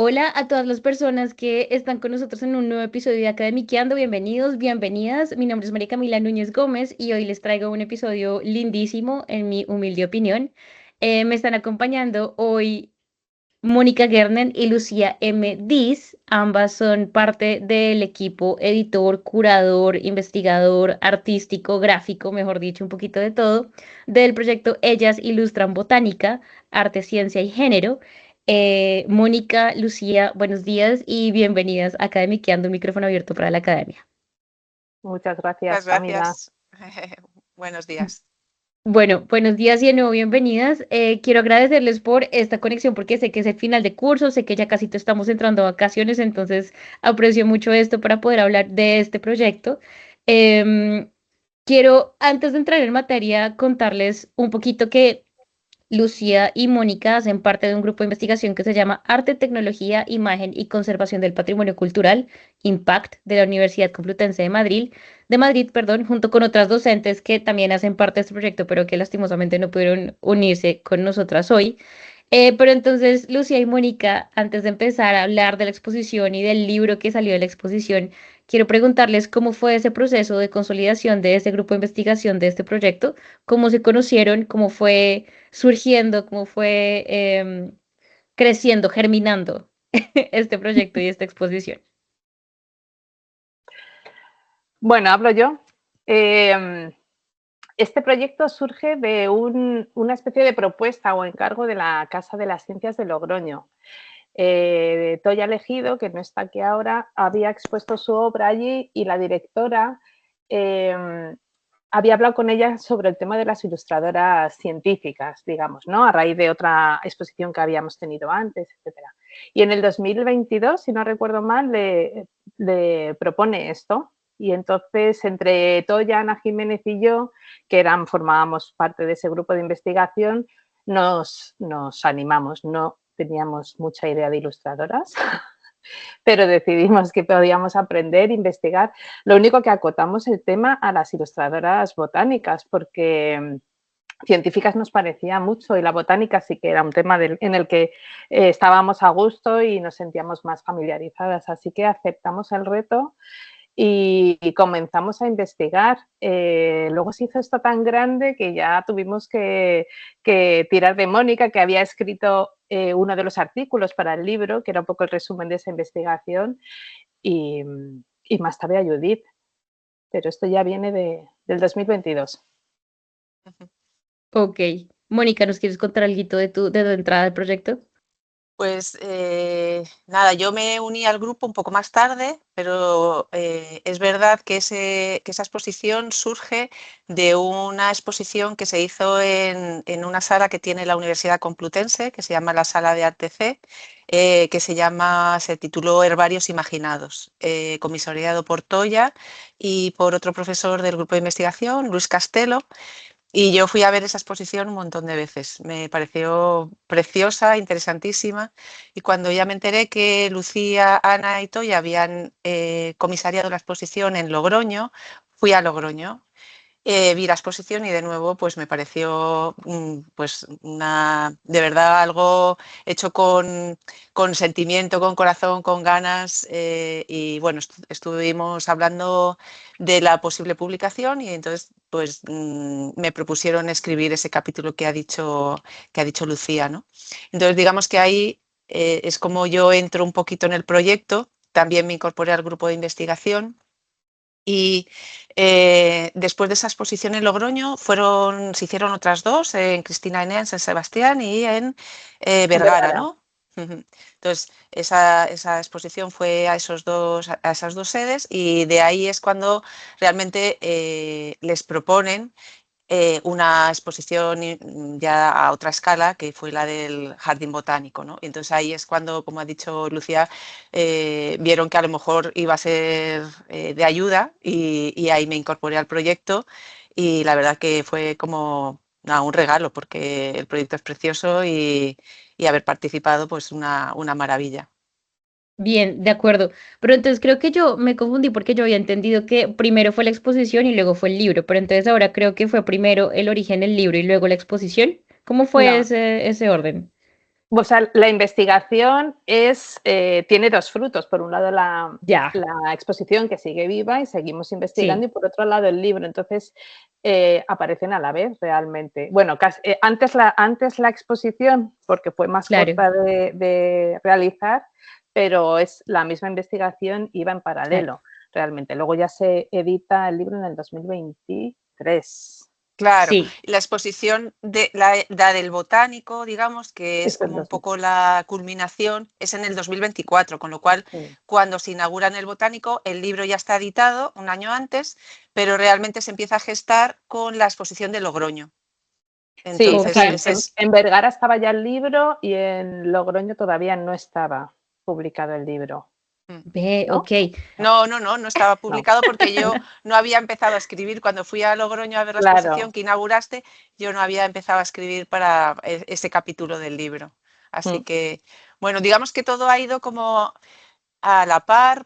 Hola a todas las personas que están con nosotros en un nuevo episodio de Academiqueando. Bienvenidos, bienvenidas. Mi nombre es María Camila Núñez Gómez y hoy les traigo un episodio lindísimo, en mi humilde opinión. Me están acompañando hoy Mónica Gernen y Lucía M. Diz. Ambas son parte del equipo editor, curador, investigador, artístico, gráfico, mejor dicho, un poquito de todo, del proyecto Ellas Ilustran Botánica, Arte, Ciencia y Género. Mónica, Lucía, buenos días y bienvenidas a Academiqueando, un micrófono abierto para la academia. Muchas Muchas gracias, Camila. gracias. Buenos días. Bueno, buenos días y de nuevo bienvenidas. Quiero agradecerles por esta conexión porque sé que es el final de curso, sé que ya casi estamos entrando a vacaciones, entonces aprecio mucho esto para poder hablar de este proyecto. Em, Quiero, antes de entrar en materia, contarles un poquito que Lucía y Mónica hacen parte de un grupo de investigación que se llama Arte, Tecnología, Imagen y Conservación del Patrimonio Cultural, IMPACT, de la Universidad Complutense de Madrid, perdón, junto con otras docentes que también hacen parte de este proyecto, pero que lastimosamente no pudieron unirse con nosotras hoy. Pero entonces, Lucía y Mónica, antes de empezar a hablar de la exposición y del libro que salió de la exposición, quiero preguntarles cómo fue ese proceso de consolidación de este grupo de investigación de este proyecto, cómo se conocieron, cómo fue surgiendo, cómo fue creciendo, germinando este proyecto y esta exposición. Bueno, hablo yo. Este proyecto surge de una especie de propuesta o encargo de la Casa de las Ciencias de Logroño. Toya Legido, que no está aquí ahora, había expuesto su obra allí y la directora había hablado con ella sobre el tema de las ilustradoras científicas, digamos, ¿no? A raíz de otra exposición que habíamos tenido antes, etcétera. Y en el 2022, si no recuerdo mal, le propone esto. Y entonces, entre Toya, Ana Jiménez y yo, que formábamos parte de ese grupo de investigación, nos animamos. No teníamos mucha idea de ilustradoras, pero decidimos que podíamos aprender, investigar. Lo único que acotamos el tema a las ilustradoras botánicas, porque científicas nos parecía mucho y la botánica sí que era un tema en el que estábamos a gusto y nos sentíamos más familiarizadas. Así que aceptamos el reto y comenzamos a investigar. Luego se hizo esto tan grande que ya tuvimos que tirar de Mónica, que había escrito uno de los artículos para el libro, que era un poco el resumen de esa investigación, y, y más tarde a Judith. Pero esto ya viene del 2022. Ok. Mónica, ¿nos quieres contar algo de tu entrada al proyecto? Pues nada, yo me uní al grupo un poco más tarde, pero es verdad que esa exposición surge de una exposición que se hizo en una sala que tiene la Universidad Complutense, que se llama la Sala de Arte C, se tituló Herbarios Imaginados, comisariado por Toya y por otro profesor del grupo de investigación, Luis Castelo. Y yo fui a ver esa exposición un montón de veces. Me pareció preciosa, interesantísima. Y cuando ya me enteré que Lucía, Ana y Toya habían comisariado la exposición en Logroño, fui a Logroño, vi la exposición y de nuevo pues me pareció pues de verdad algo hecho con sentimiento, con corazón, con ganas, y bueno, estuvimos hablando de la posible publicación y entonces pues me propusieron escribir ese capítulo que ha dicho Lucía, ¿no? Entonces digamos que ahí es como yo entro un poquito en el proyecto, también me incorporé al grupo de investigación. Y después de esa exposición en Logroño se hicieron otras dos, en Cristina Enea, en San Sebastián y en Vergara, Vergara. ¿no? Entonces, esa exposición fue a esas dos sedes y de ahí es cuando realmente les proponen una exposición ya a otra escala, que fue la del Jardín Botánico, ¿no? Y entonces ahí es cuando, como ha dicho Lucía, vieron que a lo mejor iba a ser de ayuda y ahí me incorporé al proyecto y la verdad que fue como nada, un regalo porque el proyecto es precioso y haber participado pues una maravilla. Bien, de acuerdo. Pero entonces creo que yo me confundí porque yo había entendido que primero fue la exposición y luego fue el libro, pero entonces ahora creo que fue primero el origen del libro y luego la exposición. ¿Cómo fue No, ese orden? O sea, la investigación tiene dos frutos. Por un lado, la exposición que sigue viva y seguimos investigando, y por otro lado, el libro. Entonces, aparecen a la vez realmente. Bueno, antes la exposición, porque fue más corta de realizar, pero es la misma investigación, iba en paralelo realmente. Luego ya se edita el libro en el 2023. Claro, la exposición de la del botánico, digamos, que es como un poco la culminación, es en el 2024, con lo cual cuando se inaugura en el botánico, el libro ya está editado un año antes, pero realmente se empieza a gestar con la exposición de Logroño. Entonces, en Vergara estaba ya el libro y en Logroño todavía no estaba publicado el libro. ¿No? No estaba publicado porque yo no había empezado a escribir. Cuando fui a Logroño a ver la exposición que inauguraste, yo no había empezado a escribir para ese capítulo del libro. Así que, bueno, digamos que todo ha ido como a la par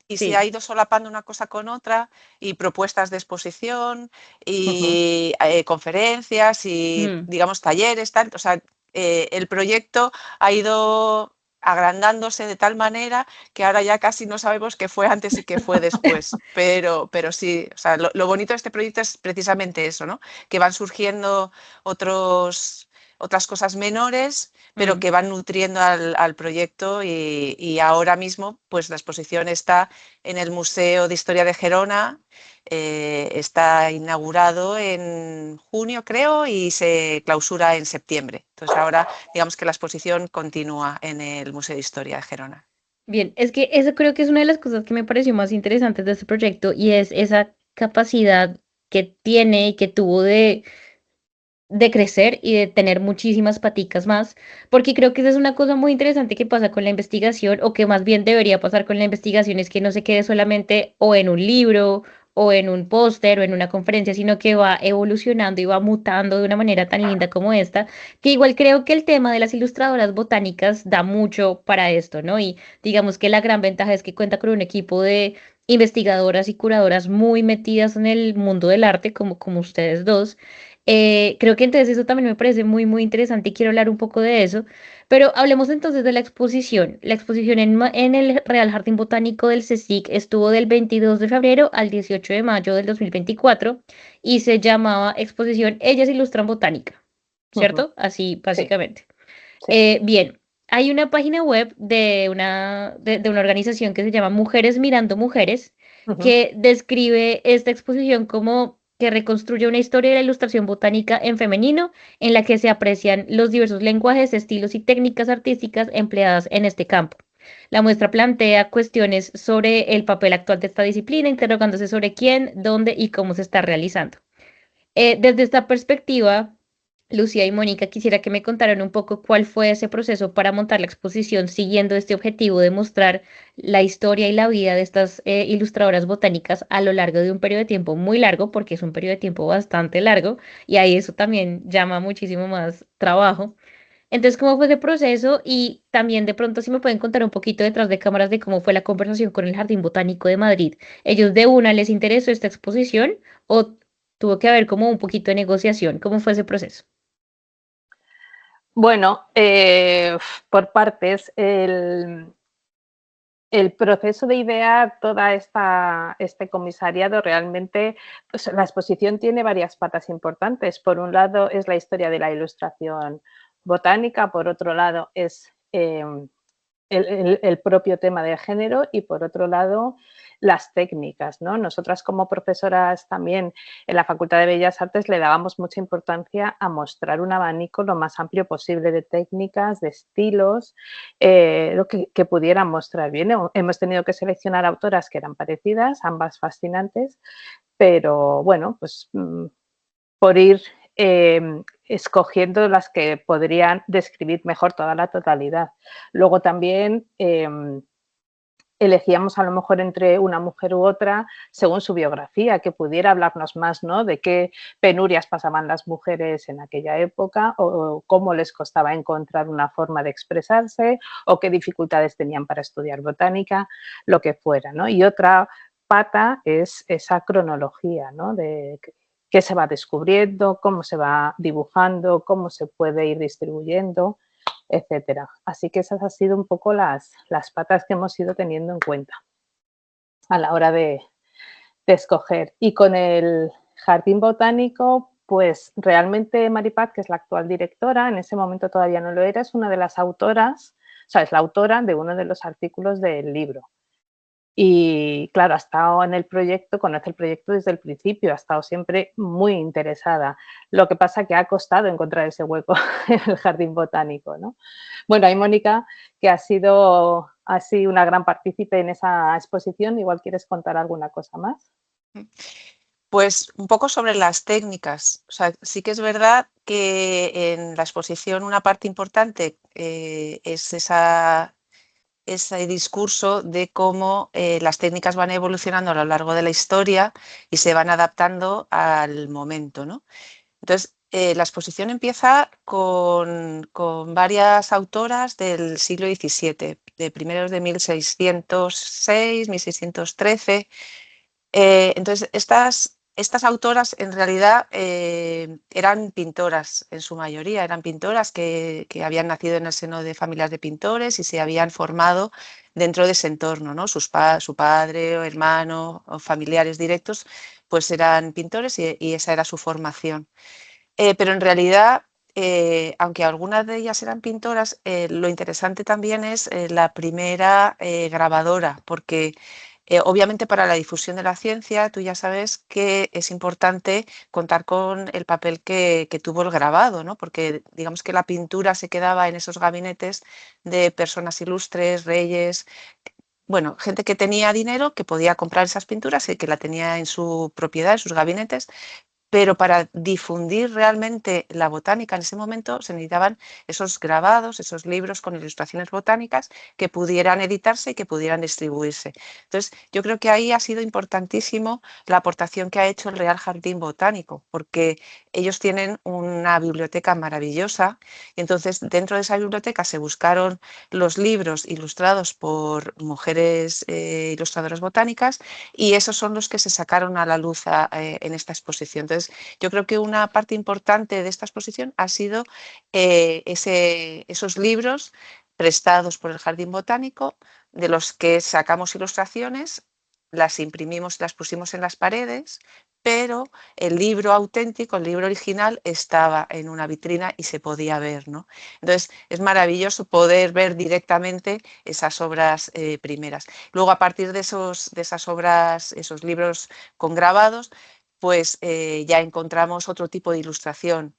y se ha ido solapando una cosa con otra, y propuestas de exposición y conferencias y, digamos, talleres, tal. O sea, el proyecto ha ido agrandándose de tal manera que ahora ya casi no sabemos qué fue antes y qué fue después, pero sí, o sea, lo bonito de este proyecto es precisamente eso, ¿no? Que van surgiendo otras cosas menores, pero que van nutriendo al proyecto, y ahora mismo pues la exposición está en el Museo de Historia de Gerona. Está inaugurado en junio, creo, y se clausura en septiembre. Entonces ahora digamos que la exposición continúa en el Museo de Historia de Gerona. Bien, es que eso creo que es una de las cosas que me pareció más interesantes de este proyecto, y es esa capacidad que tiene y que tuvo de crecer y de tener muchísimas paticas más, porque creo que esa es una cosa muy interesante que pasa con la investigación, o que más bien debería pasar con la investigación, es que no se quede solamente o en un libro o en un póster o en una conferencia, sino que va evolucionando y va mutando de una manera tan linda como esta, que igual creo que el tema de las ilustradoras botánicas da mucho para esto, ¿no? Y digamos que la gran ventaja es que cuenta con un equipo de investigadoras y curadoras muy metidas en el mundo del arte, como ustedes dos. Creo que entonces eso también me parece muy, muy interesante y quiero hablar un poco de eso. Pero hablemos entonces de la exposición. La exposición en el Real Jardín Botánico del CSIC estuvo del 22 de febrero al 18 de mayo del 2024 y se llamaba Exposición Ellas Ilustran Botánica, ¿cierto? Así básicamente. Bien, hay una página web de una organización que se llama Mujeres Mirando Mujeres, que describe esta exposición como que reconstruye una historia de la ilustración botánica en femenino, en la que se aprecian los diversos lenguajes, estilos y técnicas artísticas empleadas en este campo. La muestra plantea cuestiones sobre el papel actual de esta disciplina, interrogándose sobre quién, dónde y cómo se está realizando. Desde esta perspectiva, Lucía y Mónica, quisiera que me contaran un poco cuál fue ese proceso para montar la exposición, siguiendo este objetivo de mostrar la historia y la vida de estas ilustradoras botánicas a lo largo de un periodo de tiempo muy largo, porque es un periodo de tiempo bastante largo, y ahí eso también llama muchísimo más trabajo. Entonces, ¿cómo fue ese proceso? Y también de pronto si me pueden contar un poquito detrás de cámaras de cómo fue la conversación con el Jardín Botánico de Madrid. ¿Ellos de una les interesó esta exposición o tuvo que haber como un poquito de negociación? ¿Cómo fue ese proceso? Bueno, por partes, el proceso de idear toda este comisariado realmente, pues, la exposición tiene varias patas importantes. Por un lado es la historia de la ilustración botánica, por otro lado es el propio tema del género, y por otro lado las técnicas, ¿no? Nosotras como profesoras también en la Facultad de Bellas Artes le dábamos mucha importancia a mostrar un abanico lo más amplio posible de técnicas, de estilos, lo que pudieran mostrar bien. Hemos tenido que seleccionar autoras que eran parecidas, ambas fascinantes, pero bueno, pues por ir escogiendo las que podrían describir mejor toda la totalidad. Luego también elegíamos a lo mejor entre una mujer u otra según su biografía, que pudiera hablarnos más, ¿no?, de qué penurias pasaban las mujeres en aquella época, o cómo les costaba encontrar una forma de expresarse, o qué dificultades tenían para estudiar botánica, lo que fuera, ¿no? Y otra pata es esa cronología, ¿no?, de qué se va descubriendo, cómo se va dibujando, cómo se puede ir distribuyendo. etcétera. Así que esas han sido un poco las patas que hemos ido teniendo en cuenta a la hora de escoger. Y con el jardín botánico, pues realmente Maripaz, que es la actual directora, en ese momento todavía no lo era, es una de las autoras, o sea, es la autora de uno de los artículos del libro. Y claro, ha estado en el proyecto, conoce el proyecto desde el principio, ha estado siempre muy interesada. Lo que pasa que ha costado encontrar ese hueco en el jardín botánico, ¿no? Bueno, hay Mónica, que ha sido así una gran partícipe en esa exposición. Igual quieres contar alguna cosa más. Pues un poco sobre las técnicas. O sea, sí que es verdad que en la exposición una parte importante es ese discurso de cómo las técnicas van evolucionando a lo largo de la historia y se van adaptando al momento, ¿no? Entonces, la exposición empieza con varias autoras del siglo XVII, de primeros de 1606, 1613. Entonces, estas autoras en realidad eran pintoras en su mayoría, eran pintoras que habían nacido en el seno de familias de pintores y se habían formado dentro de ese entorno, ¿no? Su padre o hermano o familiares directos pues eran pintores y esa era su formación. Pero en realidad, aunque algunas de ellas eran pintoras, lo interesante también es la primera grabadora, porque obviamente para la difusión de la ciencia tú ya sabes que es importante contar con el papel que tuvo el grabado, ¿no? Porque digamos que la pintura se quedaba en esos gabinetes de personas ilustres, reyes, bueno, gente que tenía dinero, que podía comprar esas pinturas y que la tenía en su propiedad, en sus gabinetes, pero para difundir realmente la botánica en ese momento se necesitaban esos grabados, esos libros con ilustraciones botánicas que pudieran editarse y que pudieran distribuirse. Entonces, yo creo que ahí ha sido importantísimo la aportación que ha hecho el Real Jardín Botánico, porque ellos tienen una biblioteca maravillosa y entonces dentro de esa biblioteca se buscaron los libros ilustrados por mujeres ilustradoras botánicas y esos son los que se sacaron a la luz en esta exposición. Entonces, yo creo que una parte importante de esta exposición ha sido esos libros prestados por el Jardín Botánico, de los que sacamos ilustraciones, las imprimimos y las pusimos en las paredes, pero el libro auténtico, el libro original, estaba en una vitrina y se podía ver, ¿no? Entonces, es maravilloso poder ver directamente esas obras primeras. Luego, a partir de esas obras, esos libros con grabados, pues ya encontramos otro tipo de ilustración,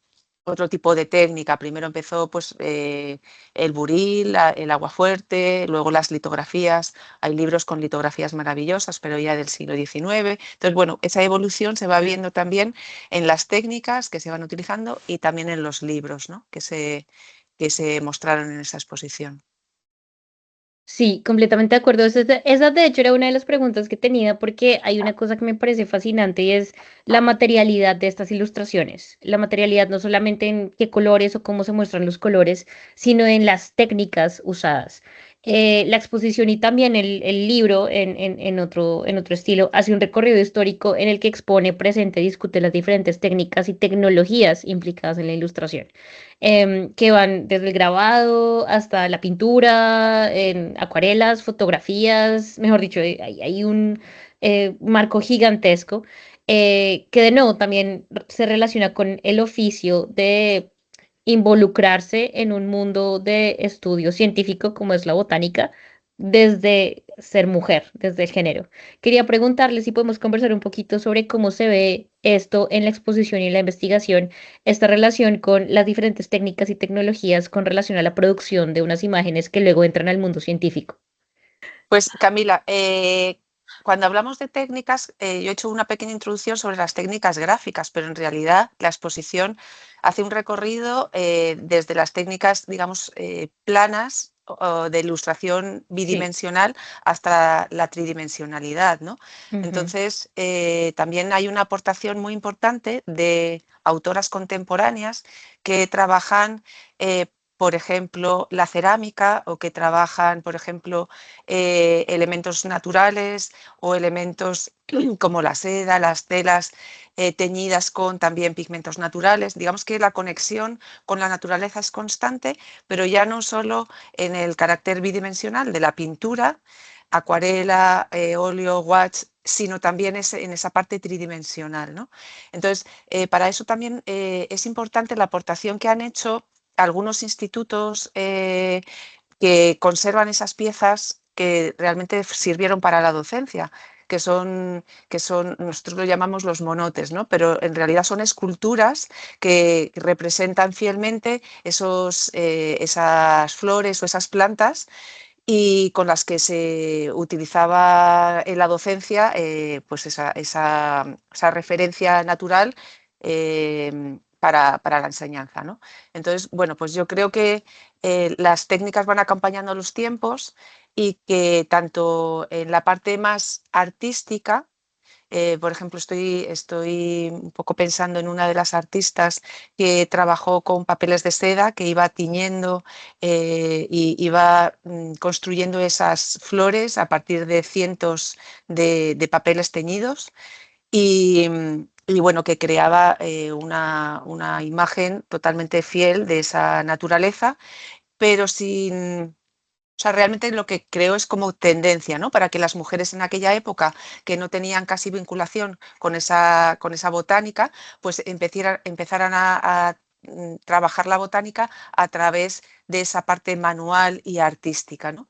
otro tipo de técnica. Primero empezó pues, el buril, el aguafuerte, luego las litografías. Hay libros con litografías maravillosas, pero ya del siglo XIX. Entonces, bueno, esa evolución se va viendo también en las técnicas que se van utilizando y también en los libros, ¿no? que se mostraron en esa exposición. Sí, completamente de acuerdo. Esa de hecho era una de las preguntas que tenía porque hay una cosa que me parece fascinante y es la materialidad de estas ilustraciones. La materialidad no solamente en qué colores o cómo se muestran los colores, sino en las técnicas usadas. La exposición y también el libro en otro estilo hace un recorrido histórico en el que expone, presenta y discute las diferentes técnicas y tecnologías implicadas en la ilustración, que van desde el grabado hasta la pintura, en acuarelas, fotografías, mejor dicho, hay un marco gigantesco que de nuevo también se relaciona con el oficio de involucrarse en un mundo de estudio científico como es la botánica, desde ser mujer, desde el género. Quería preguntarle si podemos conversar un poquito sobre cómo se ve esto en la exposición y en la investigación, esta relación con las diferentes técnicas y tecnologías con relación a la producción de unas imágenes que luego entran al mundo científico. Pues Camila, cuando hablamos de técnicas, yo he hecho una pequeña introducción sobre las técnicas gráficas, pero en realidad la exposición hace un recorrido desde las técnicas, digamos, planas o de ilustración Sí. bidimensional hasta la tridimensionalidad, ¿no? Ujú. Entonces, también hay una aportación muy importante de autoras contemporáneas que trabajan por ejemplo, la cerámica o que trabajan, por ejemplo, elementos naturales o elementos como la seda, las telas teñidas con también pigmentos naturales. Digamos que la conexión con la naturaleza es constante, pero ya no solo en el carácter bidimensional de la pintura, acuarela, óleo, gouache, sino también en esa parte tridimensional, ¿no? Entonces, para eso también es importante la aportación que han hecho algunos institutos que conservan esas piezas que realmente sirvieron para la docencia, nosotros lo llamamos los monotes, ¿no? Pero en realidad son esculturas que representan fielmente esas flores o esas plantas y con las que se utilizaba en la docencia pues esa referencia natural para la enseñanza, ¿no? Entonces, bueno, pues yo creo que las técnicas van acompañando los tiempos y que tanto en la parte más artística, por ejemplo, estoy un poco pensando en una de las artistas que trabajó con papeles de seda, que iba tiñendo y iba construyendo esas flores a partir de cientos de papeles teñidos y bueno, que creaba una imagen totalmente fiel de esa naturaleza, pero sin... O sea, realmente lo que creo es como tendencia, ¿no? Para que las mujeres en aquella época, que no tenían casi vinculación con esa botánica, pues empezaran a trabajar la botánica a través de esa parte manual y artística, ¿no?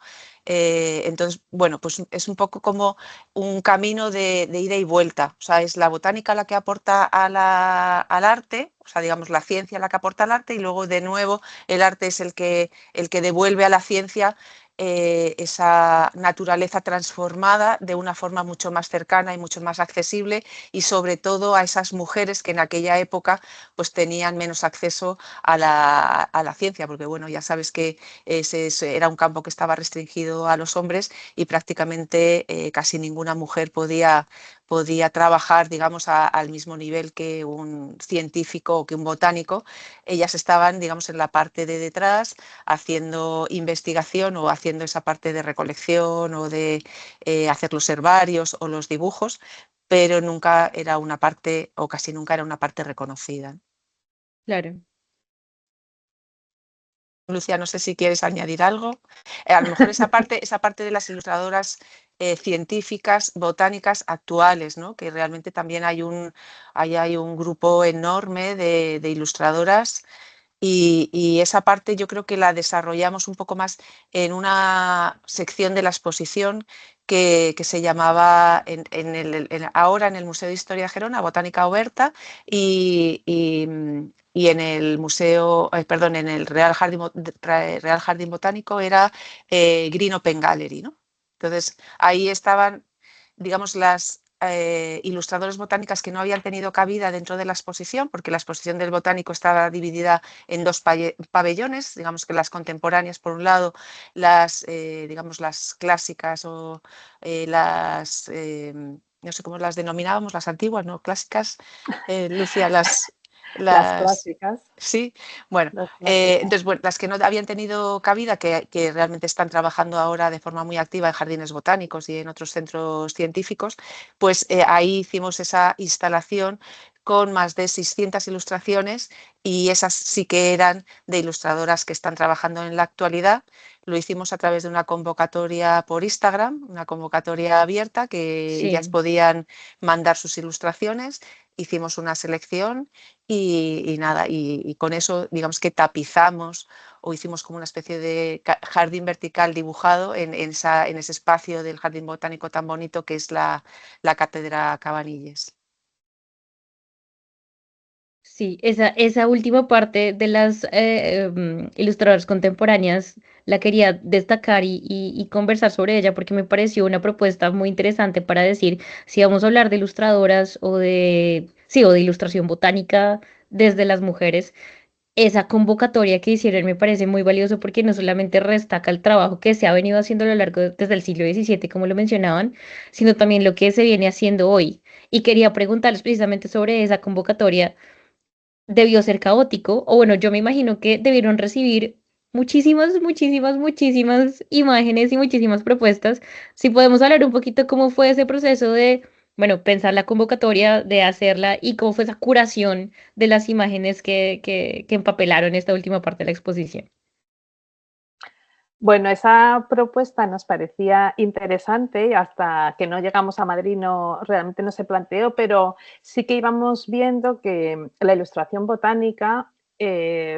Entonces, bueno, pues es un poco como un camino de ida y vuelta. O sea, es la botánica la que aporta al arte, o sea, digamos, la ciencia la que aporta al arte y luego de nuevo el arte es el que devuelve a la ciencia esa naturaleza transformada de una forma mucho más cercana y mucho más accesible y sobre todo a esas mujeres que en aquella época pues tenían menos acceso a la ciencia, porque bueno, ya sabes que ese era un campo que estaba restringido a los hombres y prácticamente casi ninguna mujer podía trabajar, digamos, al mismo nivel que un científico o que un botánico. Ellas estaban, digamos, en la parte de detrás haciendo investigación o haciendo esa parte de recolección o de hacer los herbarios o los dibujos, pero nunca era una parte o casi nunca era una parte reconocida. Claro. Lucía, no sé si quieres añadir algo. A lo mejor esa parte de las ilustradoras científicas, botánicas actuales, ¿no? Que realmente también hay un grupo enorme de ilustradoras y esa parte yo creo que la desarrollamos un poco más en una sección de la exposición que se llamaba ahora en el Museo de Historia de Gerona, Botánica Oberta, y en el museo, perdón, en el Real Jardín Botánico era Green Open Gallery, ¿no? Entonces ahí estaban, digamos, las ilustradoras botánicas que no habían tenido cabida dentro de la exposición, porque la exposición del botánico estaba dividida en dos pabellones, digamos que las contemporáneas por un lado, digamos, las clásicas o no sé cómo las denominábamos, las antiguas, ¿no? Clásicas, Lucía, Las las clásicas. sí, bueno, Las clásicas. entonces, bueno, las que no habían tenido cabida, que realmente están trabajando ahora de forma muy activa en jardines botánicos y en otros centros científicos, pues ahí hicimos esa instalación con más de 600 ilustraciones y esas sí que eran de ilustradoras que están trabajando en la actualidad. Lo hicimos a través de una convocatoria por Instagram, una convocatoria abierta que ellas Sí. podían mandar sus ilustraciones. Hicimos una selección y nada, y con eso digamos que tapizamos o hicimos como una especie de jardín vertical dibujado en ese espacio del jardín botánico tan bonito que es la Cátedra Cabanilles. Sí, esa última parte de las ilustradoras contemporáneas la quería destacar y conversar sobre ella porque me pareció una propuesta muy interesante para decir si vamos a hablar de ilustradoras o sí, o de ilustración botánica desde las mujeres. Esa convocatoria que hicieron me parece muy valioso porque no solamente destaca el trabajo que se ha venido haciendo a lo largo desde el siglo XVII, como lo mencionaban, sino también lo que se viene haciendo hoy. Y quería preguntarles precisamente sobre esa convocatoria. Debió ser caótico, o bueno, yo me imagino que debieron recibir Muchísimas, muchísimas, muchísimas imágenes y muchísimas propuestas. Si podemos hablar un poquito cómo fue ese proceso de, bueno, pensar la convocatoria, de hacerla y cómo fue esa curación de las imágenes que empapelaron esta última parte de la exposición. Bueno, esa propuesta nos parecía interesante hasta que no llegamos a Madrid realmente no se planteó, pero sí que íbamos viendo que la ilustración botánica,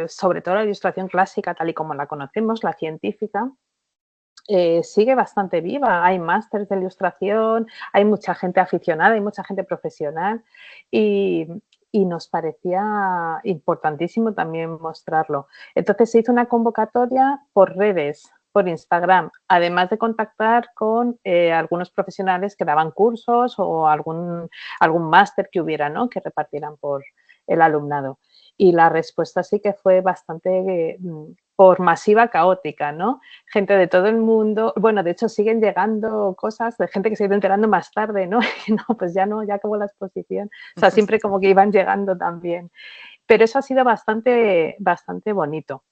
sobre todo la ilustración clásica tal y como la conocemos, la científica, sigue bastante viva. Hay másters de ilustración, hay mucha gente aficionada, hay mucha gente profesional y, y nos parecía importantísimo también mostrarlo. Entonces se hizo una convocatoria por redes, por Instagram, además de contactar con algunos profesionales que daban cursos o algún máster que hubiera, ¿no? Que repartieran por el alumnado. Y la respuesta sí que fue bastante por masiva caótica, ¿no? Gente de todo el mundo, bueno, de hecho siguen llegando cosas de gente que se ha ido enterando más tarde, ¿no? No, pues ya no, ya acabó la exposición. O sea, siempre como que iban llegando también. Pero eso ha sido bastante, bastante bonito.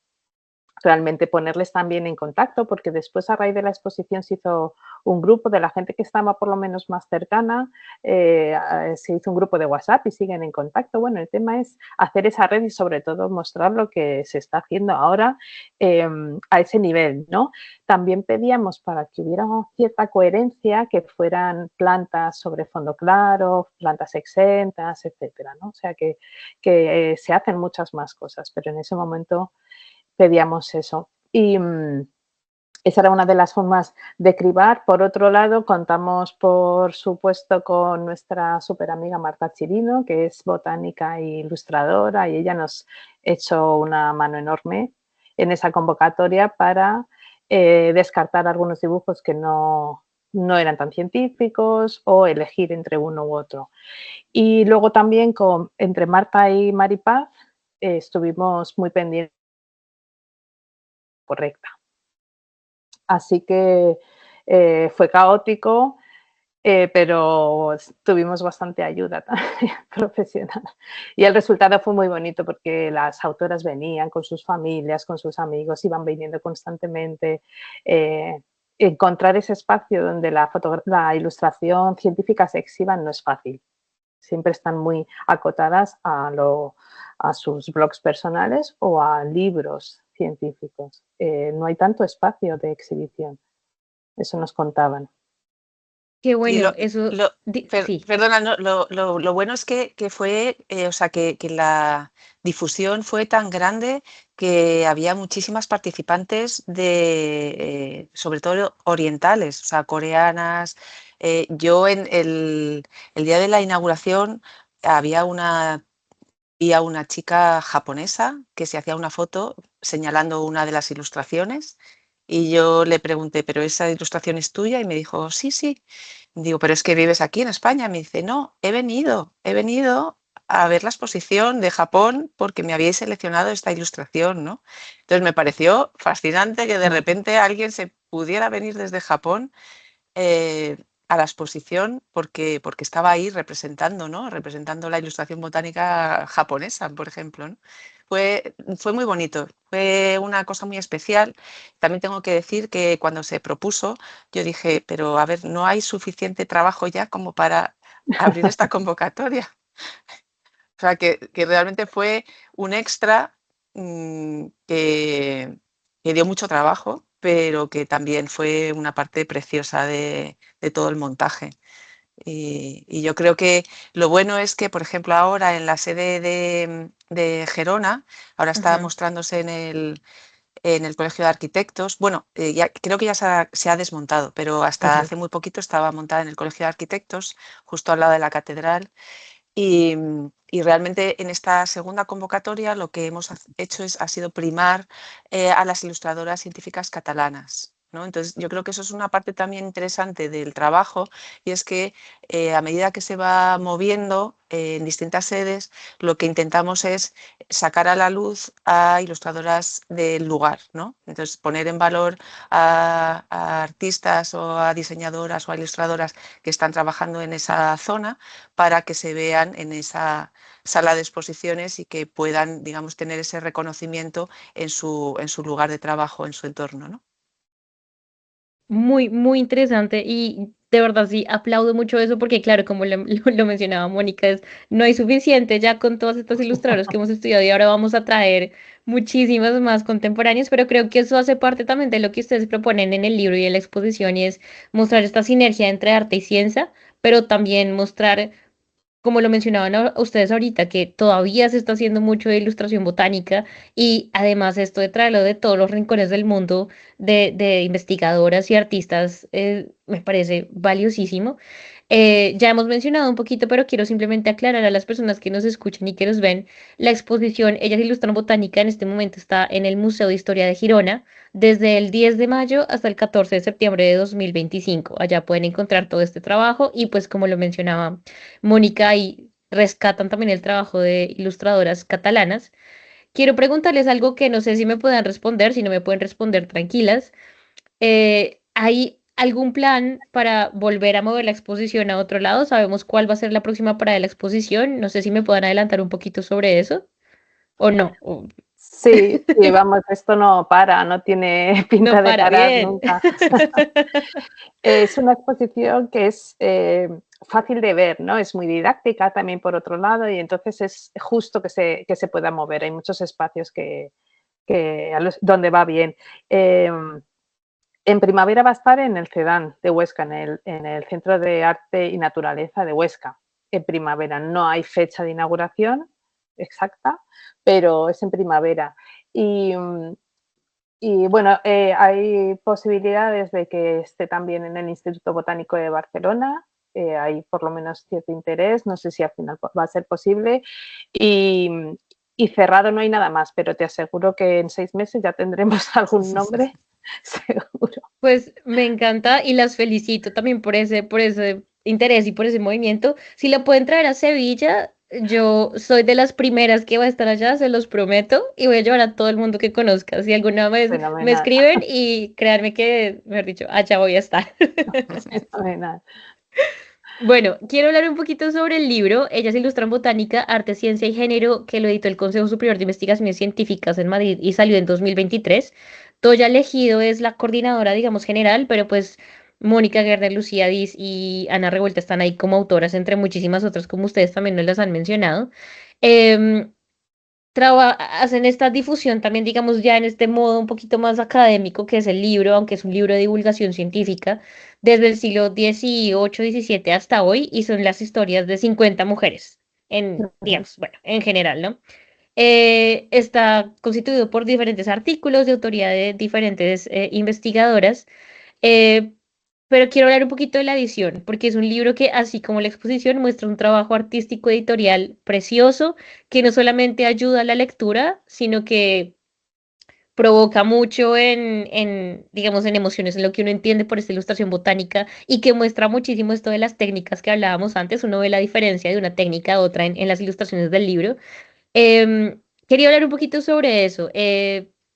Realmente ponerles también en contacto, porque después a raíz de la exposición se hizo un grupo de la gente que estaba por lo menos más cercana, se hizo un grupo de WhatsApp y siguen en contacto. Bueno, el tema es hacer esa red y sobre todo mostrar lo que se está haciendo ahora a ese nivel, ¿no? También pedíamos para que hubiera cierta coherencia que fueran plantas sobre fondo claro, plantas exentas, etcétera, ¿no? O sea que se hacen muchas más cosas, pero en ese momento pedíamos eso. Y esa era una de las formas de cribar. Por otro lado, contamos, por supuesto, con nuestra súper amiga Marta Chirino, que es botánica e ilustradora, y ella nos echó una mano enorme en esa convocatoria para descartar algunos dibujos que no eran tan científicos o elegir entre uno u otro. Y luego también entre Marta y Maripaz estuvimos muy pendientes correcta. Así que fue caótico, pero tuvimos bastante ayuda también profesional. Y el resultado fue muy bonito porque las autoras venían con sus familias, con sus amigos, iban viniendo constantemente. Encontrar ese espacio donde la ilustración científica se exhiba no es fácil. Siempre están muy acotadas a sus blogs personales o a libros científicos. No hay tanto espacio de exhibición. Eso nos contaban. Qué Sí, bueno, eso, sí. perdona, no, lo bueno es que fue, o sea, que la difusión fue tan grande que había muchísimas participantes sobre todo orientales, o sea, coreanas. Yo en el día de la inauguración había vi a una chica japonesa que se hacía una foto señalando una de las ilustraciones y yo le pregunté, ¿pero esa ilustración es tuya? Y me dijo, sí, sí. Digo, ¿pero es que vives aquí en España? Me dice, no, he venido a ver la exposición de Japón porque me habíais seleccionado esta ilustración, ¿no? Entonces me pareció fascinante que de repente alguien se pudiera venir desde Japón eh, a la exposición porque estaba ahí representando, ¿no? Representando la ilustración botánica japonesa, por ejemplo, ¿no? Fue muy bonito, fue una cosa muy especial. También tengo que decir que cuando se propuso, yo dije, pero a ver, no hay suficiente trabajo ya como para abrir esta convocatoria. O sea, que realmente fue un extra que dio mucho trabajo, pero que también fue una parte preciosa de todo el montaje. Y yo creo que lo bueno es que, por ejemplo, ahora en la sede de Gerona, ahora está Ajá. mostrándose en el Colegio de Arquitectos. Bueno, creo que ya se ha desmontado, pero hasta Ujú. hace muy poquito estaba montada en el Colegio de Arquitectos, justo al lado de la catedral. Y realmente en esta segunda convocatoria lo que hemos hecho ha sido primar a las ilustradoras científicas catalanas. ¿no? Entonces, yo creo que eso es una parte también interesante del trabajo, y es que a medida que se va moviendo en distintas sedes, lo que intentamos es sacar a la luz a ilustradoras del lugar, ¿no? Entonces, poner en valor a artistas o a diseñadoras o a ilustradoras que están trabajando en esa zona para que se vean en esa sala de exposiciones y que puedan, digamos, tener ese reconocimiento en su lugar de trabajo, en su entorno, ¿no? Muy, muy interesante y de verdad sí, aplaudo mucho eso porque claro, como lo mencionaba Mónica, no hay suficiente ya con todas estas ilustradoras que hemos estudiado y ahora vamos a traer muchísimas más contemporáneas, pero creo que eso hace parte también de lo que ustedes proponen en el libro y en la exposición y es mostrar esta sinergia entre arte y ciencia, pero también mostrar como lo mencionaban ustedes ahorita, que todavía se está haciendo mucho de ilustración botánica y además esto de traerlo de todos los rincones del mundo de investigadoras y artistas me parece valiosísimo. Ya hemos mencionado un poquito, pero quiero simplemente aclarar a las personas que nos escuchan y que nos ven, la exposición Ellas Ilustran Botánica en este momento está en el Museo de Historia de Girona desde el 10 de mayo hasta el 14 de septiembre de 2025. Allá pueden encontrar todo este trabajo y pues como lo mencionaba Mónica y rescatan también el trabajo de ilustradoras catalanas. Quiero preguntarles algo que no sé si me puedan responder, si no me pueden responder tranquilas. ¿Hay algún plan para volver a mover la exposición a otro lado? ¿Sabemos cuál va a ser la próxima parada de la exposición? No sé si me puedan adelantar un poquito sobre eso o no. Sí, sí, vamos, esto no para, no tiene No pinta de para, parar bien. nunca. Es una exposición que es fácil de ver, ¿no? Es muy didáctica también por otro lado y entonces es justo que se pueda mover. Hay muchos espacios donde va bien. En primavera va a estar en el CEDAN de Huesca, en el Centro de Arte y Naturaleza de Huesca. En primavera no hay fecha de inauguración exacta, pero es en primavera. Y bueno, hay posibilidades de que esté también en el Instituto Botánico de Barcelona. Hay por lo menos cierto interés, no sé si al final va a ser posible. Y, y cerrado no hay nada más, pero te aseguro que en 6 meses ya tendremos algún nombre, seguro. Pues me encanta y las felicito también por ese interés y por ese movimiento. Si la pueden traer a Sevilla, yo soy de las primeras que va a estar allá, se los prometo, y voy a llevar a todo el mundo que conozca. Si alguna vez me Fenomenal, escriben y créanme que, mejor dicho, allá voy a estar. fenomenal. Bueno, quiero hablar un poquito sobre el libro. Ellas ilustran botánica, arte, ciencia y género, que lo editó el Consejo Superior de Investigaciones Científicas en Madrid y salió en 2023. Toya Legido es la coordinadora, digamos, general, pero pues Mónica Guerra, Lucía Diz y Ana Revuelta están ahí como autoras, entre muchísimas otras, como ustedes también nos las han mencionado. Em, hacen esta difusión también, digamos, ya en este modo un poquito más académico, que es el libro, aunque es un libro de divulgación científica, desde el siglo XVIII, XVII hasta hoy, y son las historias de 50 mujeres, digamos, bueno, en general, ¿no? Está constituido por diferentes artículos de autoría de diferentes investigadoras, eh, pero quiero hablar un poquito de la edición, porque es un libro que, así como la exposición, muestra un trabajo artístico editorial precioso, que no solamente ayuda a la lectura, sino que provoca mucho digamos, en emociones, en lo que uno entiende por esta ilustración botánica y que muestra muchísimo esto de las técnicas que hablábamos antes. Uno ve la diferencia de una técnica a otra en las ilustraciones del libro. Quería hablar un poquito sobre eso.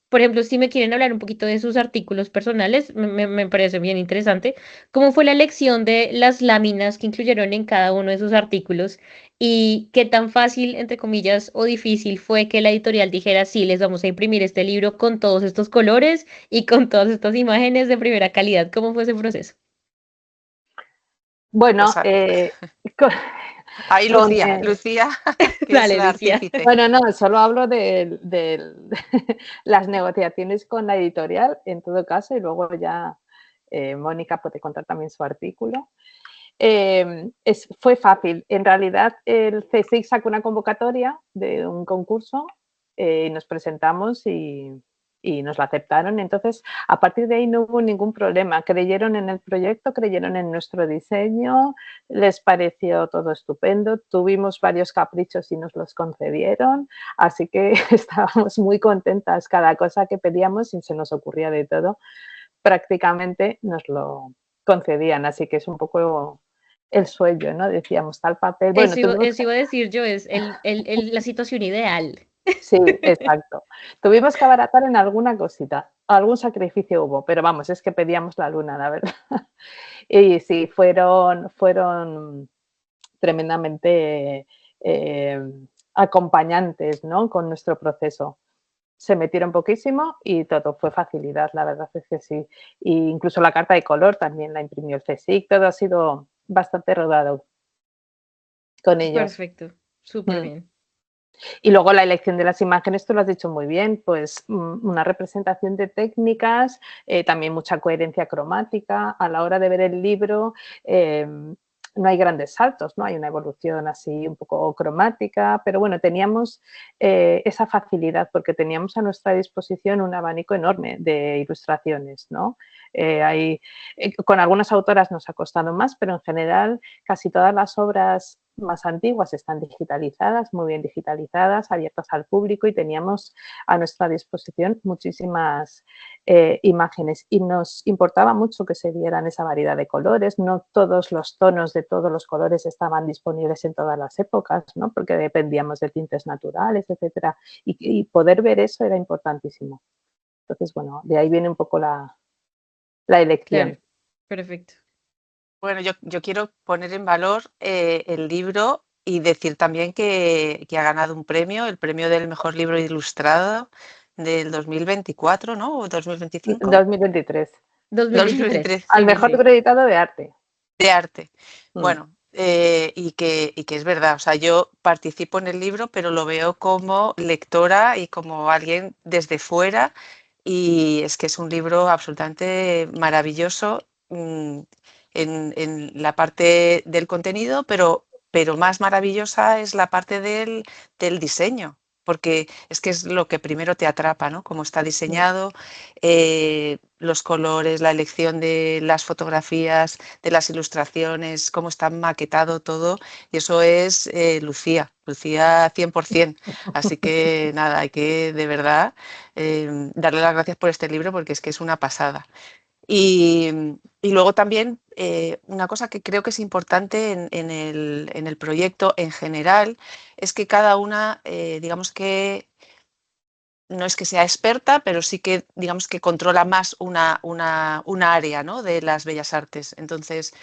Por ejemplo, si me quieren hablar un poquito de sus artículos personales, me parece bien interesante. ¿Cómo fue la elección de las láminas que incluyeron en cada uno de sus artículos? ¿Y qué tan fácil, entre comillas, o difícil fue que la editorial dijera, sí, les vamos a imprimir este libro con todos estos colores y con todas estas imágenes de primera calidad? ¿Cómo fue ese proceso? Bueno, Pues con, ahí con, Lucía, que es Dale, la Lucía. artífice. bueno, no, solo hablo de las negociaciones con la editorial, en todo caso, y luego ya Mónica puede contar también su artículo. Fue fácil. En realidad, el CSIC sacó una convocatoria de un concurso y nos presentamos y nos la aceptaron. Entonces, a partir de ahí no hubo ningún problema. Creyeron en el proyecto, creyeron en nuestro diseño, les pareció todo estupendo. Tuvimos varios caprichos y nos los concedieron, así que estábamos muy contentas. Cada cosa que pedíamos y se nos ocurría de todo. prácticamente nos lo concedían, así que es un poco el sueño, ¿no? Decíamos tal papel. Bueno, Eso iba a decir yo, es la situación ideal. Sí, exacto. Tuvimos que abaratar en alguna cosita, algún sacrificio hubo, pero vamos, es que pedíamos la luna, la verdad. Y sí, fueron tremendamente acompañantes, ¿no? Con nuestro proceso. Se metieron poquísimo y todo fue facilidad, la verdad es que sí. E incluso la carta de color también la imprimió el CSIC, todo ha sido bastante rodado con ellos. Perfecto, súper bien. Y luego la elección de las imágenes, tú lo has dicho muy bien, pues una representación de técnicas, también mucha coherencia cromática. A la hora de ver el libro no hay grandes saltos, ¿no? Hay una evolución así un poco cromática, pero bueno, teníamos esa facilidad porque teníamos a nuestra disposición un abanico enorme de ilustraciones, ¿no? Con algunas autoras nos ha costado más, pero en general casi todas las obras más antiguas están digitalizadas, muy bien digitalizadas, abiertas al público y teníamos a nuestra disposición muchísimas imágenes y nos importaba mucho que se vieran esa variedad de colores, no todos los tonos de todos los colores estaban disponibles en todas las épocas, ¿no? Porque dependíamos de tintes naturales, etcétera, y poder ver eso era importantísimo. Entonces, bueno, de ahí viene un poco la elección. Claro, perfecto. Bueno, yo quiero poner en valor el libro y decir también que ha ganado un premio, el premio del mejor libro ilustrado del 2024, ¿no? ¿O 2025? 2023. 2023. Al Sí, mejor sí. libro editado de arte. De arte. Mm. Bueno, y que es verdad, o sea, yo participo en el libro, pero lo veo como lectora y como alguien desde fuera, y es que es un libro absolutamente maravilloso en la parte del contenido, pero más maravillosa es la parte del diseño, porque es que es lo que primero te atrapa, ¿no? Cómo está diseñado, los colores, la elección de las fotografías, de las ilustraciones, cómo está maquetado todo, y eso es Lucía 100%. Así que nada, hay que de verdad darle las gracias por este libro porque es que es una pasada. Y luego también una cosa que creo que es importante en el proyecto en general es que cada una, digamos que no es que sea experta, pero sí que digamos que controla más una área, ¿no? De las bellas artes. Entonces,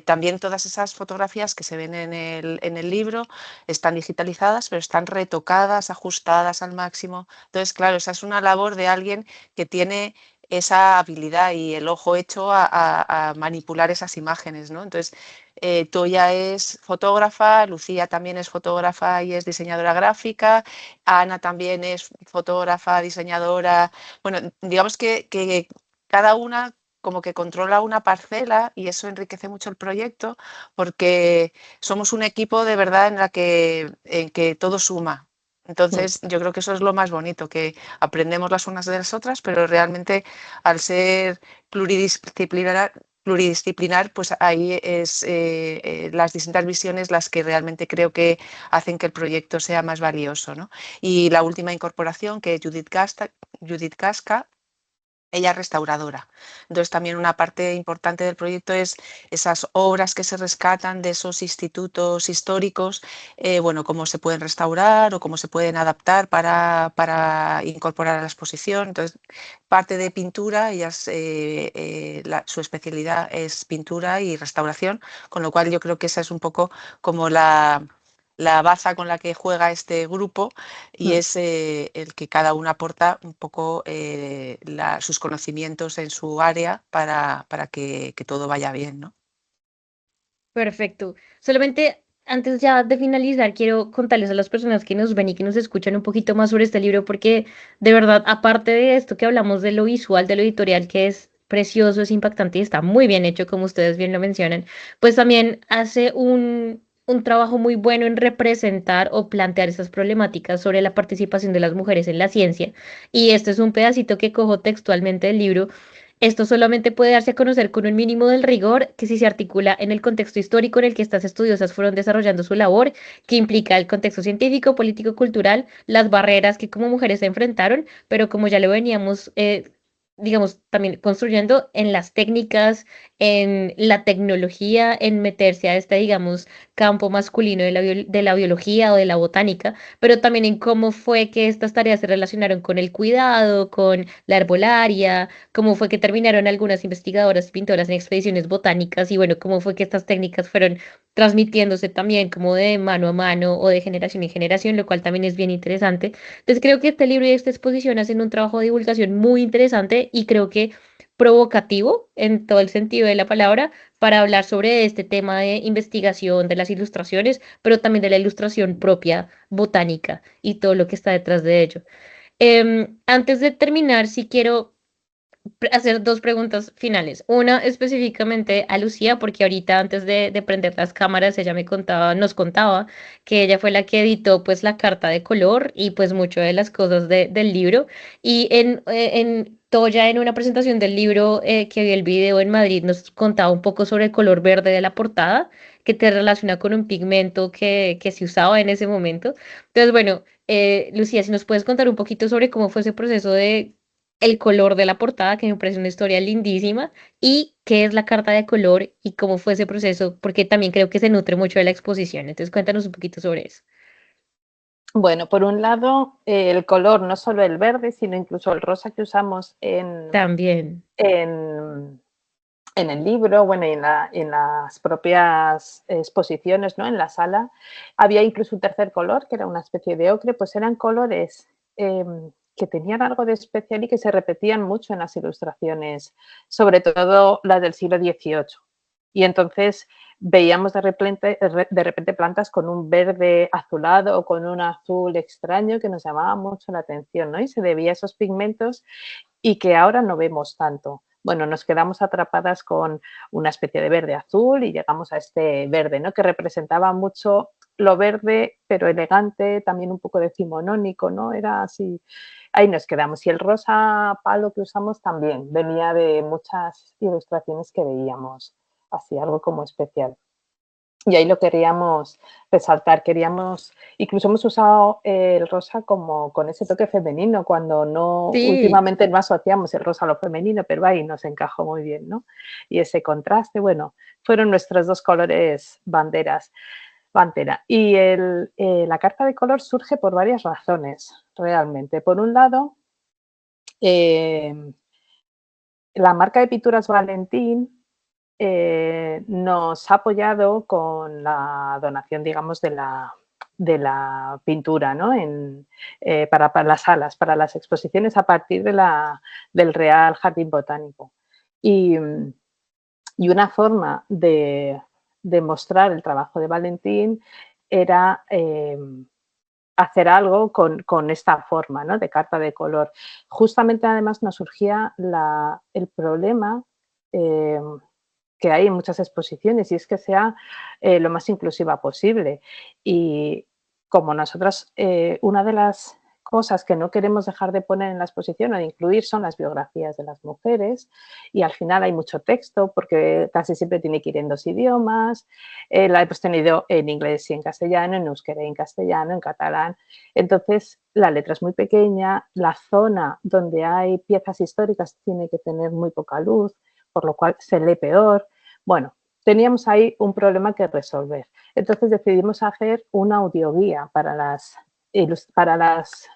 también todas esas fotografías que se ven en el libro están digitalizadas, pero están retocadas, ajustadas al máximo. Entonces, claro, esa es una labor de alguien que tiene esa habilidad y el ojo hecho a manipular esas imágenes, ¿no? Entonces, Toya es fotógrafa, Lucía también es fotógrafa y es diseñadora gráfica, Ana también es fotógrafa, diseñadora. Bueno, digamos que cada una como que controla una parcela y eso enriquece mucho el proyecto porque somos un equipo de verdad en que todo suma. Entonces, yo creo que eso es lo más bonito, que aprendemos las unas de las otras, pero realmente al ser pluridisciplinar, pues ahí es las distintas visiones las que realmente creo que hacen que el proyecto sea más valioso, ¿no? Y la última incorporación, que es Judith Casca, ella es restauradora. Entonces también una parte importante del proyecto es esas obras que se rescatan de esos institutos históricos, bueno, cómo se pueden restaurar o cómo se pueden adaptar para incorporar a la exposición. Entonces, parte de pintura, su especialidad es pintura y restauración, con lo cual yo creo que esa es un poco como la baza con la que juega este grupo y es el que cada uno aporta un poco sus conocimientos en su área para que todo vaya bien, ¿no? Perfecto. Solamente antes ya de finalizar, quiero contarles a las personas que nos ven y que nos escuchan un poquito más sobre este libro, porque de verdad, aparte de esto que hablamos de lo visual, de lo editorial, que es precioso, es impactante y está muy bien hecho, como ustedes bien lo mencionan, pues también hace un trabajo muy bueno en representar o plantear esas problemáticas sobre la participación de las mujeres en la ciencia. Y este es un pedacito que cojo textualmente del libro. Esto solamente puede darse a conocer con un mínimo del rigor que si se articula en el contexto histórico en el que estas estudiosas fueron desarrollando su labor, que implica el contexto científico, político, cultural, las barreras que como mujeres se enfrentaron, pero como ya lo veníamos digamos, también construyendo en las técnicas, en la tecnología, en meterse a este, digamos, campo masculino de la biología o de la botánica, pero también en cómo fue que estas tareas se relacionaron con el cuidado, con la herbolaria, cómo fue que terminaron algunas investigadoras y pintoras en expediciones botánicas y bueno, cómo fue que estas técnicas fueron transmitiéndose también como de mano a mano o de generación en generación, lo cual también es bien interesante. Entonces creo que este libro y esta exposición hacen un trabajo de divulgación muy interesante y creo que provocativo en todo el sentido de la palabra para hablar sobre este tema de investigación de las ilustraciones, pero también de la ilustración propia botánica y todo lo que está detrás de ello. Antes de terminar, sí quiero hacer dos preguntas finales. Una específicamente a Lucía, porque ahorita antes de prender las cámaras, ella nos contaba que ella fue la que editó pues la carta de color y pues mucho de las cosas del libro. Y en Toya, en una presentación del libro que vi el video en Madrid, nos contaba un poco sobre el color verde de la portada, que te relaciona con un pigmento que se usaba en ese momento. Entonces, bueno, Lucía, si nos puedes contar un poquito sobre cómo fue ese proceso de el color de la portada, que me parece una historia lindísima, y qué es la carta de color y cómo fue ese proceso, porque también creo que se nutre mucho de la exposición. Entonces, cuéntanos un poquito sobre eso. Bueno, por un lado, el color, no solo el verde, sino incluso el rosa que usamos También. en el libro, bueno, y en las propias exposiciones, ¿no? En la sala, había incluso un tercer color, que era una especie de ocre, pues eran colores que tenían algo de especial y que se repetían mucho en las ilustraciones, sobre todo las del siglo XVIII. Y entonces veíamos de repente plantas con un verde azulado o con un azul extraño que nos llamaba mucho la atención, ¿no? Y se debía a esos pigmentos y que ahora no vemos tanto. Bueno, nos quedamos atrapadas con una especie de verde azul y llegamos a este verde, ¿no? Que representaba mucho lo verde, pero elegante, también un poco decimonónico, ¿no? Era así, ahí nos quedamos. Y el rosa palo que usamos también venía de muchas ilustraciones que veíamos, así algo como especial. Y ahí lo queríamos resaltar, incluso hemos usado el rosa como con ese toque femenino, cuando no, Sí. últimamente no asociamos el rosa a lo femenino, pero ahí nos encajó muy bien, ¿no? Y ese contraste, bueno, fueron nuestros dos colores bandera. Y la carta de color surge por varias razones, realmente. Por un lado, eh, la marca de pinturas Valentín nos ha apoyado con la donación, digamos, de la pintura, ¿no? Para las salas, para las exposiciones a partir del Real Jardín Botánico. Y una forma de mostrar el trabajo de Valentín era hacer algo con esta forma, ¿no? De carta de color. Justamente además nos surgía el problema que hay en muchas exposiciones y es que sea lo más inclusiva posible. Y como nosotras, una de las cosas que no queremos dejar de poner en la exposición o de incluir son las biografías de las mujeres y al final hay mucho texto porque casi siempre tiene que ir en dos idiomas, la hemos tenido en inglés y en castellano, en euskera y en castellano, en catalán, entonces la letra es muy pequeña, la zona donde hay piezas históricas tiene que tener muy poca luz, por lo cual se lee peor. Bueno, teníamos ahí un problema que resolver. Entonces decidimos hacer una audioguía para las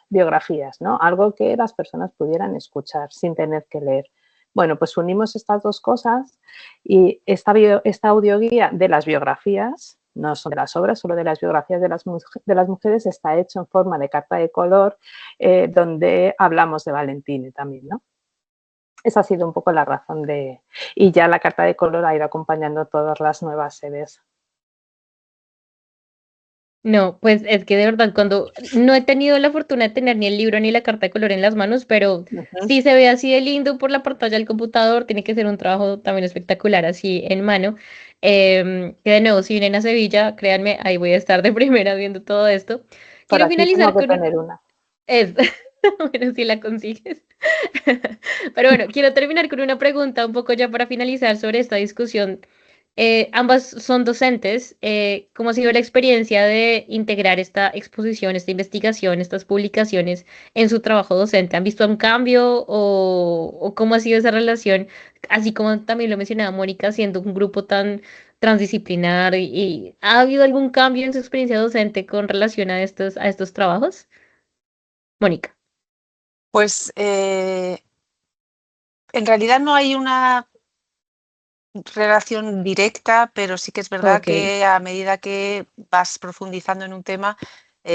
biografías, ¿no? Algo que las personas pudieran escuchar sin tener que leer. Bueno, pues unimos estas dos cosas y esta audioguía de las biografías, no son de las obras, solo de las biografías de las mujeres, está hecho en forma de carta de color donde hablamos de Valentín también, ¿no? Esa ha sido un poco la razón y ya la carta de color ha ido acompañando todas las nuevas sedes. No, pues es que de verdad, cuando no he tenido la fortuna de tener ni el libro ni la carta de color en las manos, pero sí se ve así de lindo por la pantalla del computador, tiene que ser un trabajo también espectacular así en mano. Que de nuevo, si vienen a Sevilla, créanme, ahí voy a estar de primera viendo todo esto. Por Quiero aquí tengo finalizar que con tener una. Es, bueno, si la consigues. Pero bueno, quiero terminar con una pregunta un poco ya para finalizar sobre esta discusión Ambas son docentes. ¿Cómo ha sido la experiencia de integrar esta exposición, esta investigación, estas publicaciones en su trabajo docente? ¿Han visto un cambio o cómo ha sido esa relación? Así como también lo mencionaba Mónica, siendo un grupo tan transdisciplinar y ¿ha habido algún cambio en su experiencia docente con relación a estos trabajos? Mónica. Pues en realidad no hay una relación directa, pero sí que es verdad Ok, que a medida que vas profundizando en un tema,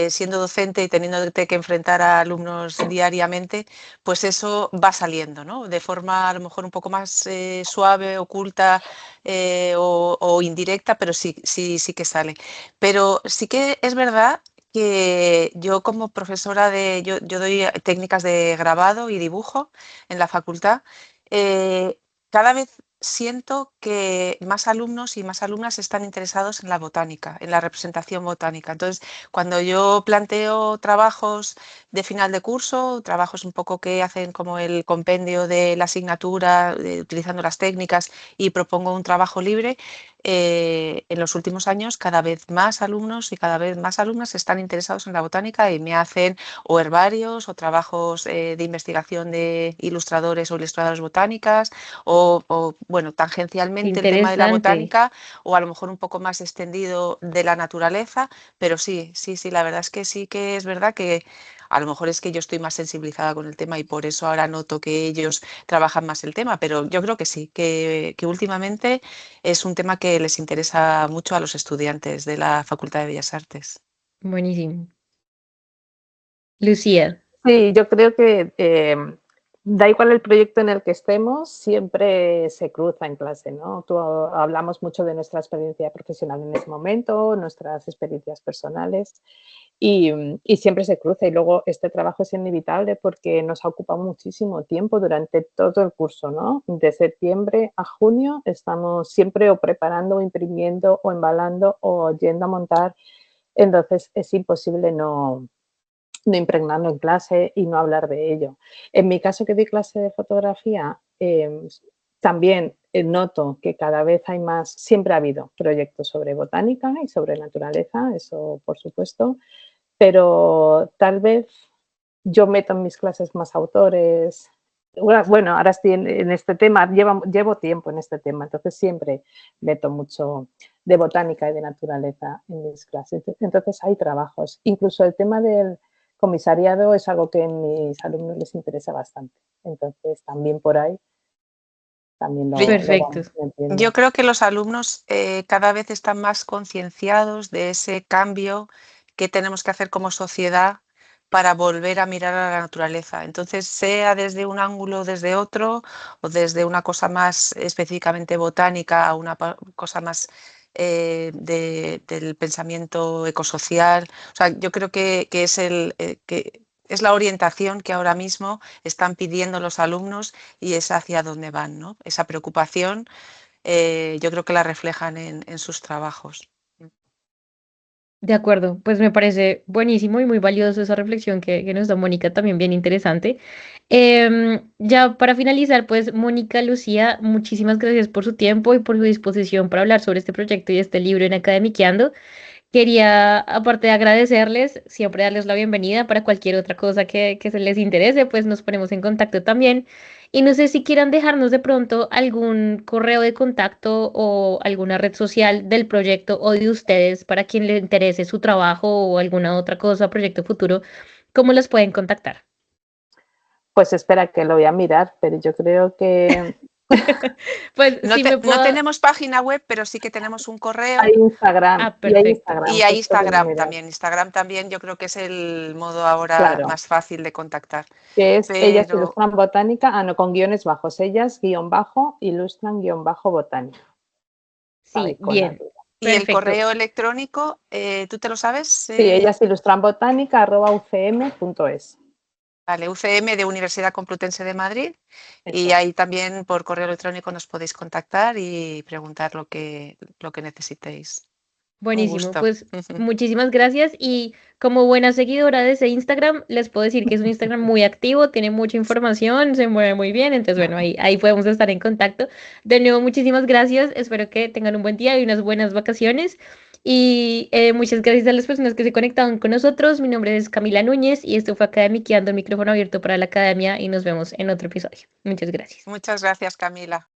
siendo docente y teniéndote que enfrentar a alumnos diariamente, pues eso va saliendo, ¿no? De forma a lo mejor un poco más suave, oculta o indirecta, pero sí que sale. Pero sí que es verdad que yo como profesora yo doy técnicas de grabado y dibujo en la facultad. Cada vez siento que más alumnos y más alumnas están interesados en la botánica, en la representación botánica. Entonces, cuando yo planteo trabajos de final de curso, trabajos un poco que hacen como el compendio de la asignatura, utilizando las técnicas y propongo un trabajo libre, en los últimos años cada vez más alumnos y cada vez más alumnas están interesados en la botánica y me hacen o herbarios o trabajos de investigación de ilustradores o ilustradoras botánicas bueno, tangencialmente el tema de la interesante. botánica o a lo mejor un poco más extendido de la naturaleza, pero sí, la verdad es que sí que es verdad que a lo mejor es que yo estoy más sensibilizada con el tema y por eso ahora noto que ellos trabajan más el tema, pero yo creo que sí, que últimamente es un tema que les interesa mucho a los estudiantes de la Facultad de Bellas Artes. Buenísimo. Lucía. Sí, yo creo que da igual el proyecto en el que estemos, siempre se cruza en clase, ¿no? Hablamos mucho de nuestra experiencia profesional en ese momento, nuestras experiencias personales y siempre se cruza. Y luego este trabajo es inevitable porque nos ha ocupado muchísimo tiempo durante todo el curso, ¿no? De septiembre a junio estamos siempre o preparando, o imprimiendo, o embalando, o yendo a montar. Entonces es imposible no impregnarlo en clase y no hablar de ello. En mi caso, que doy clase de fotografía, también noto que cada vez hay más, siempre ha habido proyectos sobre botánica y sobre naturaleza, eso por supuesto, pero tal vez yo meto en mis clases más autores. Bueno, ahora estoy en este tema, llevo tiempo en este tema, entonces siempre meto mucho de botánica y de naturaleza en mis clases. Entonces hay trabajos. Incluso el tema del comisariado es algo que a mis alumnos les interesa bastante. Entonces también por ahí también lo Perfecto. vamos metiendo. Yo creo que los alumnos cada vez están más concienciados de ese cambio que tenemos que hacer como sociedad para volver a mirar a la naturaleza. Entonces, sea desde un ángulo o desde otro, o desde una cosa más específicamente botánica a una cosa más del pensamiento ecosocial. O sea, yo creo que es que es la orientación que ahora mismo están pidiendo los alumnos y es hacia dónde van, ¿no? Esa preocupación yo creo que la reflejan en sus trabajos. De acuerdo, pues me parece buenísimo y muy valioso esa reflexión que nos da Mónica, también bien interesante. Ya para finalizar, pues Mónica, Lucía, muchísimas gracias por su tiempo y por su disposición para hablar sobre este proyecto y este libro en Academiqueando. Quería, aparte de agradecerles, siempre darles la bienvenida para cualquier otra cosa que se les interese, pues nos ponemos en contacto también. Y no sé si quieran dejarnos de pronto algún correo de contacto o alguna red social del proyecto o de ustedes para quien le interese su trabajo o alguna otra cosa, proyecto futuro, ¿cómo los pueden contactar? Pues espera que lo voy a mirar, pero yo creo que Pues No, sí me no puedo... tenemos página web, pero sí que tenemos un hay correo Instagram Ah, y hay perfecto. y Instagram, hay pues podemos Instagram mirar. también. Instagram también yo creo que es el modo ahora Claro, más fácil de contactar. que es ellas Pero ilustran botánica, no, con guiones bajos, ellas guión bajo ilustran guión bajo botánica, Sí, con bien, Natura. y el perfecto. correo electrónico, ¿tú te lo sabes? Sí, ellas ilustran botánica @ucm.es. Vale, UCM de Universidad Complutense de Madrid y Exacto. ahí también por correo electrónico nos podéis contactar y preguntar lo que necesitéis. Buenísimo, gusto. pues muchísimas gracias y como buena seguidora de ese Instagram, les puedo decir que es un Instagram muy activo, tiene mucha información, se mueve muy bien, entonces bueno, ahí podemos estar en contacto. De nuevo, muchísimas gracias, espero que tengan un buen día y unas buenas vacaciones y muchas gracias a las personas que se conectaron con nosotros. Mi nombre es Camila Núñez y esto fue Academiqueando, el micrófono abierto para la academia y nos vemos en otro episodio. Muchas gracias. Muchas gracias, Camila.